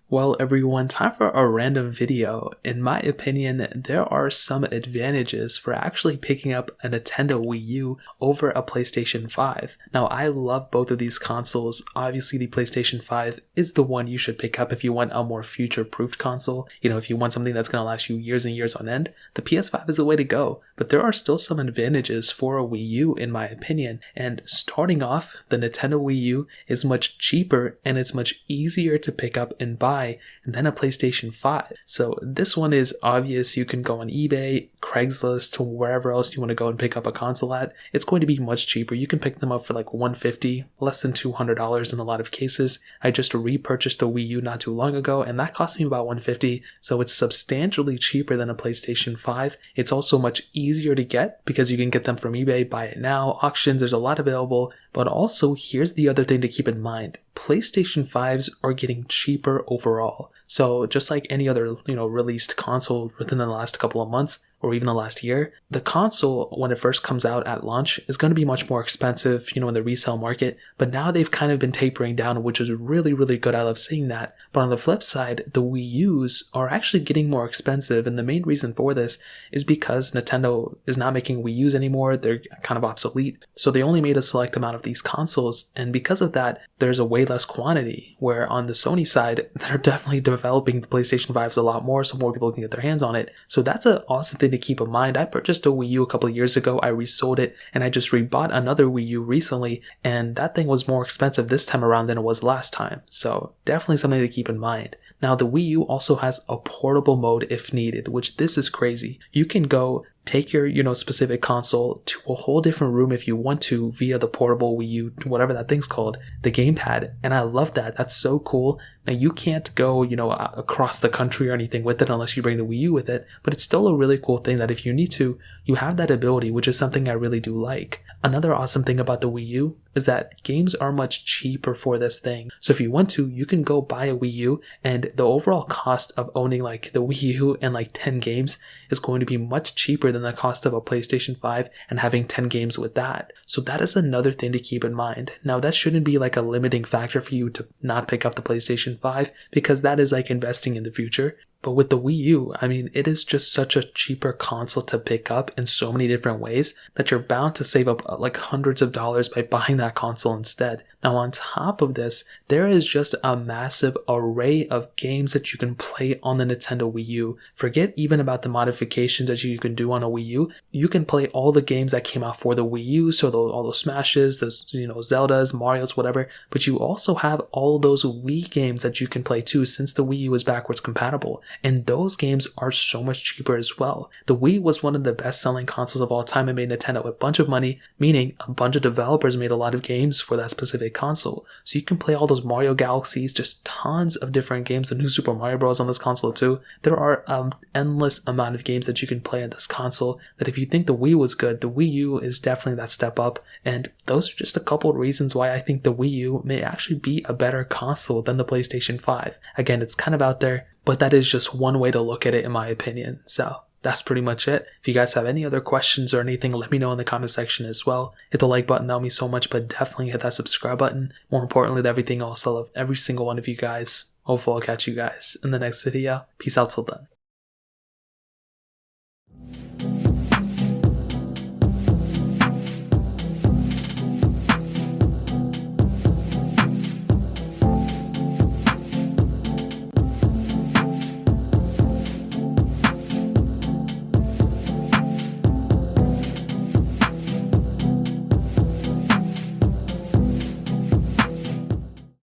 Well, everyone, time for a random video. In my opinion, there are some advantages for actually picking up a Nintendo Wii U over a PlayStation 5. Now, I love both of these consoles. Obviously, the PlayStation 5 is the one you should pick up if you want a more future-proofed console. If you want something that's going to last you years and years on end, the PS5 is the way to go. But there are still some advantages for a Wii U, in my opinion. And starting off, the Nintendo Wii U is much cheaper and it's much easier to pick up and buy than a PlayStation 5. So this one is obvious. You can go on eBay, Craigslist, wherever else you want to go and pick up a console at. It's going to be much cheaper. You can pick them up for like $150, less than $200 in a lot of cases. I just repurchased the Wii U not too long ago and that cost me about $150, so it's substantially cheaper than a PlayStation 5. It's also much easier to get because you can get them from eBay, buy it now, auctions, there's a lot available. But also, here's the other thing to keep in mind. PlayStation 5s are getting cheaper overall. So just like any other, released console within the last couple of months or even the last year, the console, when it first comes out at launch, is going to be much more expensive, in the resale market. But now they've kind of been tapering down, which is really, really good. I love seeing that. But on the flip side, the Wii U's are actually getting more expensive. And the main reason for this is because Nintendo is not making Wii U's anymore. They're kind of obsolete. So they only made a select amount of these consoles. And because of that, there's a way less quantity. Where on the Sony side, they're definitely developing the PlayStation 5s a lot more so more people can get their hands on it. So that's an awesome thing to keep in mind. I purchased a Wii U a couple of years ago, I resold it, and I just rebought another Wii U recently, and that thing was more expensive this time around than it was last time. So definitely something to keep in mind. Now the Wii U also has a portable mode if needed, which this is crazy. You can go take your, specific console to a whole different room if you want to via the portable Wii U, whatever that thing's called, the gamepad. And I love that. That's so cool. Now you can't go, across the country or anything with it unless you bring the Wii U with it, but it's still a really cool thing that if you need to, you have that ability, which is something I really do like. Another awesome thing about the Wii U is that games are much cheaper for this thing. So if you want to, you can go buy a Wii U and the overall cost of owning like the Wii U and like 10 games is going to be much cheaper than the cost of a PlayStation 5 and having 10 games with that. So that is another thing to keep in mind. Now that shouldn't be like a limiting factor for you to not pick up the PlayStation 5 because that is like investing in the future. But with the Wii U, it is just such a cheaper console to pick up in so many different ways that you're bound to save up like hundreds of dollars by buying that console instead. Now on top of this, there is just a massive array of games that you can play on the Nintendo Wii U. Forget even about the modifications that you can do on a Wii U. You can play all the games that came out for the Wii U, so all those Smashes, those Zeldas, Marios, whatever. But you also have all those Wii games that you can play too, since the Wii U is backwards compatible. And those games are so much cheaper as well. The Wii was one of the best-selling consoles of all time and made Nintendo a bunch of money, meaning a bunch of developers made a lot of games for that specific console. So you can play all those Mario Galaxies, just tons of different games, the new Super Mario Bros. On this console too. There are an endless amount of games that you can play on this console that if you think the Wii was good, the Wii U is definitely that step up. And those are just a couple of reasons why I think the Wii U may actually be a better console than the PlayStation 5. Again, it's kind of out there, but that is just one way to look at it in my opinion. So that's pretty much it. If you guys have any other questions or anything, let me know in the comment section as well. Hit the like button, that would mean so much, but definitely hit that subscribe button. More importantly than everything else, I love every single one of you guys. Hopefully I'll catch you guys in the next video. Peace out till then.